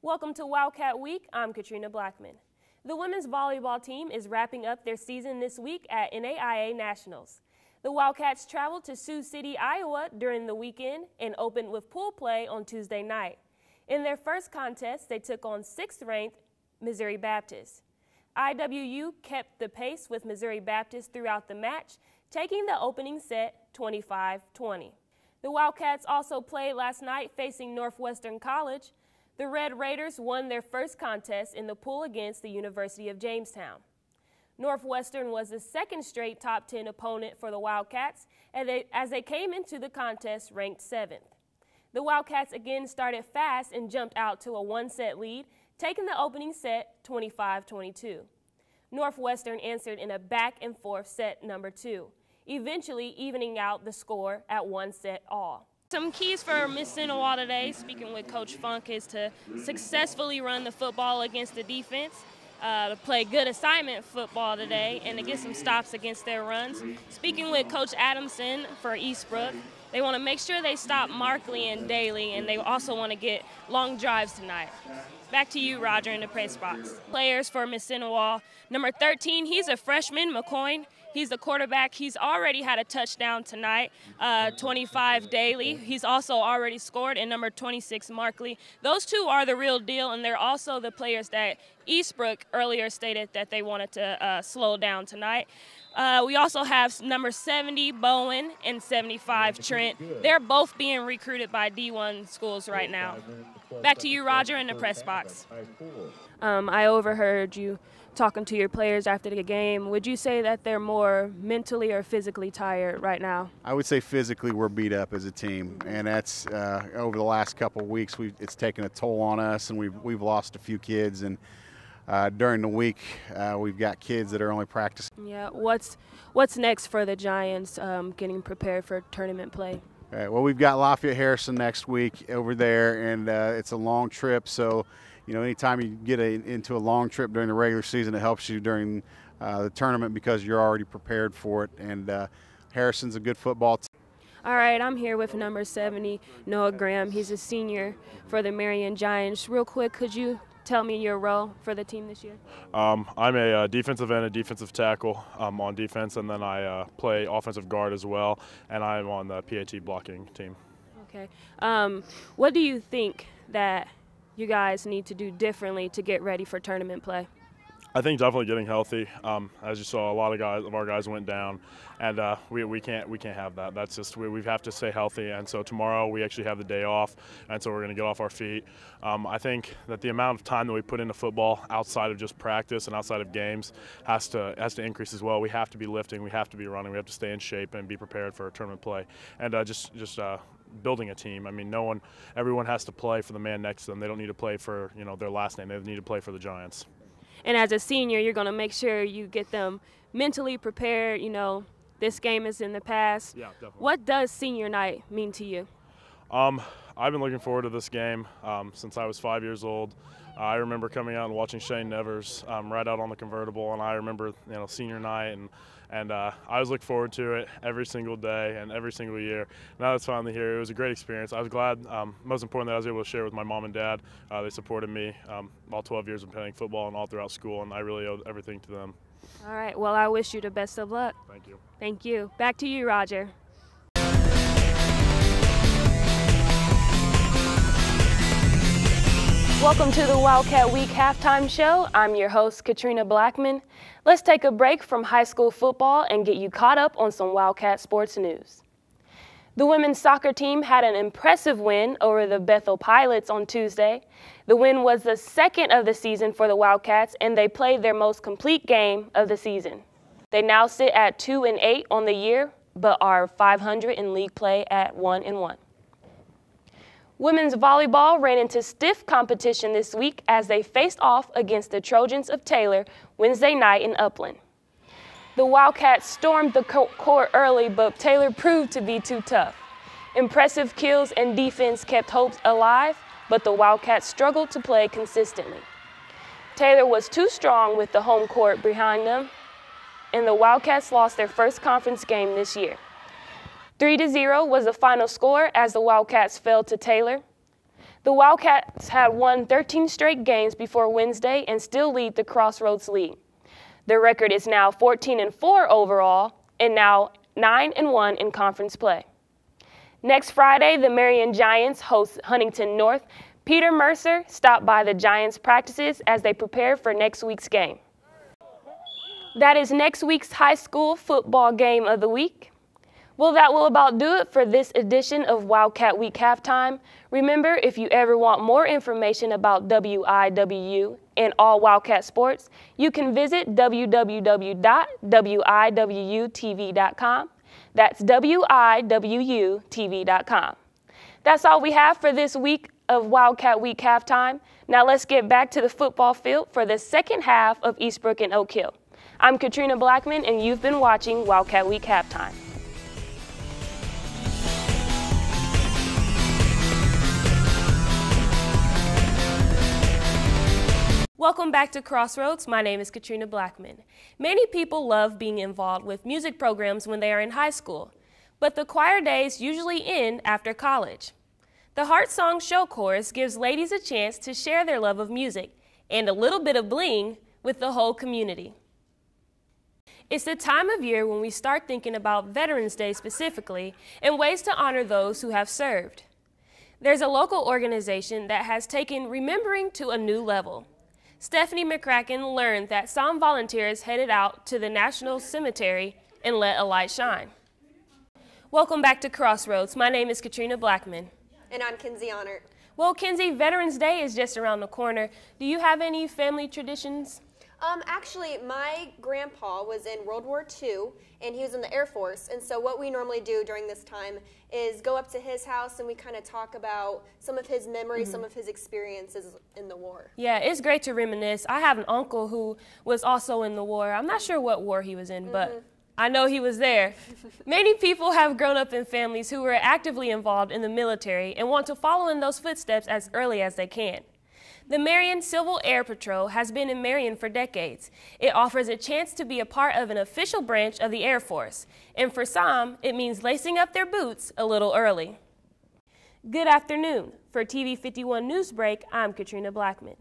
Welcome to Wildcat Week. I'm Katrina Blackmon. The women's volleyball team is wrapping up their season this week at NAIA Nationals. The Wildcats traveled to Sioux City, Iowa during the weekend and opened with pool play on Tuesday night. In their first contest, they took on 6th-ranked Missouri Baptist. IWU kept the pace with Missouri Baptist throughout the match, taking the opening set 25-20. The Wildcats also played last night facing Northwestern College. The Red Raiders won their first contest in the pool against the University of Jamestown. Northwestern was the second straight top 10 opponent for the Wildcats as they came into the contest ranked 7th. The Wildcats again started fast and jumped out to a one-set lead, taking the opening set 25-22. Northwestern answered in a back-and-forth set number 2, eventually evening out the score at 1-set-all. Some keys for Mississinewa today, speaking with Coach Funk, is to successfully run the football against the defense, to play good assignment football today, and to get some stops against their runs. Speaking with Coach Adamson for Eastbrook, they want to make sure they stop Markley and Daly, and they also want to get long drives tonight. Back to you, Roger, in the press box. Players for Mississinewa. Number 13, he's a freshman, McCoy. He's the quarterback. He's already had a touchdown tonight, 25 Daly. He's also already scored, and number 26, Markley. Those two are the real deal, and they're also the players that Eastbrook earlier stated that they wanted to slow down tonight. We also have number 70, Bowen, and 75, Trent. They're both being recruited by D1 schools right now. Back to you, Roger, in the press box. I overheard you talking to your players after the game. Would you say that they're more mentally or physically tired right now? I would say physically we're beat up as a team, and that's over the last couple of weeks it's taken a toll on us, and we've lost a few kids, and during the week we've got kids that are only practicing. Yeah, what's next for the Giants getting prepared for tournament play? Well, we've got Lafayette Harrison next week over there, and it's a long trip, so you know, anytime you get into a long trip during the regular season, it helps you during the tournament because you're already prepared for it. And Harrison's a good football team. All right, I'm here with number 70, Noah Graham. He's a senior for the Marion Giants. Real quick, could you tell me your role for the team this year? I'm a defensive end, a defensive tackle on defense, and then I play offensive guard as well, and I'm on the PAT blocking team. Okay. What do you think that you guys need to do differently to get ready for tournament play? I think definitely getting healthy. As you saw, a lot of our guys went down, and we can't have that. That's just we have to stay healthy. And so tomorrow we actually have the day off, and so we're going to get off our feet. I think that the amount of time that we put into football outside of just practice and outside of games has to increase as well. We have to be lifting, we have to be running, we have to stay in shape and be prepared for tournament play, and just building a team. I mean, everyone has to play for the man next to them. They don't need to play for their last name. They need to play for the Giants. And as a senior, you're going to make sure you get them mentally prepared. You know, this game is in the past. Yeah, definitely. What does senior night mean to you? I've been looking forward to this game since I was 5 years old. I remember coming out and watching Shane Nevers ride out on the convertible, and I remember senior night, and I was looking forward to it every single day and every single year. Now it's finally here. It was a great experience. I was glad, most important, that I was able to share with my mom and dad. They supported me all 12 years of playing football and all throughout school, and I really owe everything to them. All right. Well, I wish you the best of luck. Thank you. Thank you. Back to you, Roger. Welcome to the Wildcat Week halftime show. I'm your host, Katrina Blackmon. Let's take a break from high school football and get you caught up on some Wildcat sports news. The women's soccer team had an impressive win over the Bethel Pilots on Tuesday. The win was the second of the season for the Wildcats, and they played their most complete game of the season. They now sit at 2-8 on the year, but are 500 in league play at 1-1. Women's volleyball ran into stiff competition this week as they faced off against the Trojans of Taylor Wednesday night in Upland. The Wildcats stormed the court early, but Taylor proved to be too tough. Impressive kills and defense kept hopes alive, but the Wildcats struggled to play consistently. Taylor was too strong with the home court behind them, and the Wildcats lost their first conference game this year. 3-0 was the final score as the Wildcats fell to Taylor. The Wildcats had won 13 straight games before Wednesday and still lead the Crossroads League. Their record is now 14-4 overall and now 9-1 in conference play. Next Friday, the Marion Giants host Huntington North. Peter Mercer stopped by the Giants' practices as they prepare for next week's game. That is next week's high school football game of the week. Well, that will about do it for this edition of Wildcat Week Halftime. Remember, if you ever want more information about WIWU and all Wildcat sports, you can visit www.wiwutv.com. That's wiwutv.com. That's all we have for this week of Wildcat Week Halftime. Now let's get back to the football field for the second half of Eastbrook and Oak Hill. I'm Katrina Blackmon, and you've been watching Wildcat Week Halftime. Welcome back to Crossroads. My name is Katrina Blackmon. Many people love being involved with music programs when they are in high school, but the choir days usually end after college. The Heart Song Show Chorus gives ladies a chance to share their love of music and a little bit of bling with the whole community. It's the time of year when we start thinking about Veterans Day specifically and ways to honor those who have served. There's a local organization that has taken remembering to a new level. Stephanie McCracken learned that some volunteers headed out to the National Cemetery and let a light shine. Welcome back to Crossroads. My name is Katrina Blackmon. And I'm Kinsey Honor. Well, Kinsey, Veterans Day is just around the corner. Do you have any family traditions? Actually, my grandpa was in World War II, and he was in the Air Force. And so what we normally do during this time is go up to his house, and we kind of talk about some of his memories, some of his experiences in the war. Yeah, it's great to reminisce. I have an uncle who was also in the war. I'm not sure what war he was in, but I know he was there. Many people have grown up in families who were actively involved in the military and want to follow in those footsteps as early as they can. The Marion Civil Air Patrol has been in Marion for decades. It offers a chance to be a part of an official branch of the Air Force, and for some, it means lacing up their boots a little early. Good afternoon. For TV 51 Newsbreak, I'm Katrina Blackmon.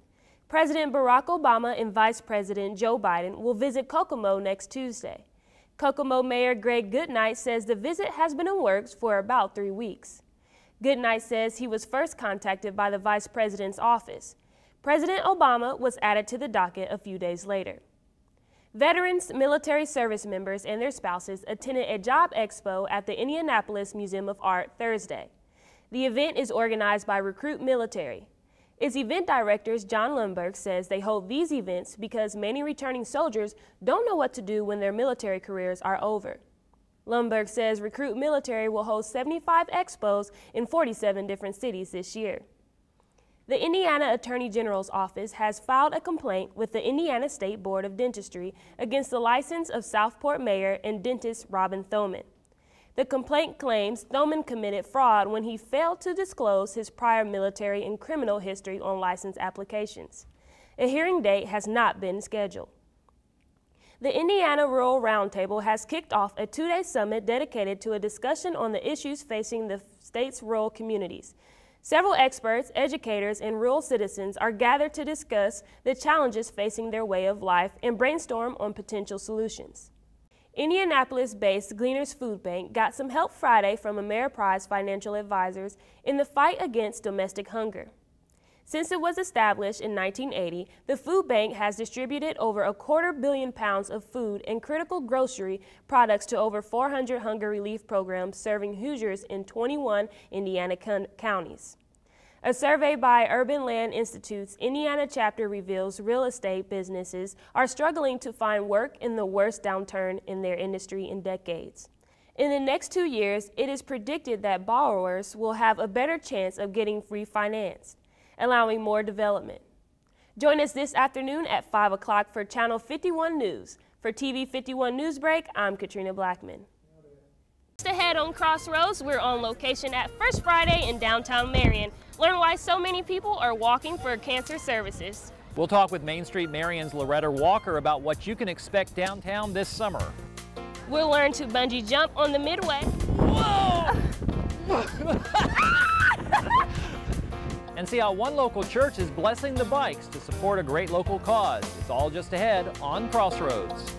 President Barack Obama and Vice President Joe Biden will visit Kokomo next Tuesday. Kokomo Mayor Greg Goodnight says the visit has been in works for about 3 weeks. Goodnight says he was first contacted by the Vice President's office. President Obama was added to the docket a few days later. Veterans, military service members, and their spouses attended a job expo at the Indianapolis Museum of Art Thursday. The event is organized by Recruit Military. Its event director, John Lundberg, says they hold these events because many returning soldiers don't know what to do when their military careers are over. Lundberg says Recruit Military will host 75 expos in 47 different cities this year. The Indiana Attorney General's office has filed a complaint with the Indiana State Board of Dentistry against the license of Southport Mayor and dentist Robin Thoman. The complaint claims Thoman committed fraud when he failed to disclose his prior military and criminal history on license applications. A hearing date has not been scheduled. The Indiana Rural Roundtable has kicked off a 2-day summit dedicated to a discussion on the issues facing the state's rural communities. Several experts, educators, and rural citizens are gathered to discuss the challenges facing their way of life and brainstorm on potential solutions. Indianapolis-based Gleaners Food Bank got some help Friday from Ameriprise financial advisors in the fight against domestic hunger. Since it was established in 1980, the food bank has distributed over 250 million pounds of food and critical grocery products to over 400 hunger relief programs serving Hoosiers in 21 Indiana counties. A survey by Urban Land Institute's Indiana chapter reveals real estate businesses are struggling to find work in the worst downturn in their industry in decades. In the next 2 years, it is predicted that borrowers will have a better chance of getting refinanced, allowing more development. Join us this afternoon at 5 o'clock for Channel 51 News. For TV 51 Newsbreak, I'm Katrina Blackmon. Just ahead on Crossroads, we're on location at First Friday in downtown Marion. Learn why so many people are walking for cancer services. We'll talk with Main Street Marion's Loretta Walker about what you can expect downtown this summer. We'll learn to bungee jump on the Midway. Whoa! and see how one local church is blessing the bikes to support a great local cause. It's all just ahead on Crossroads.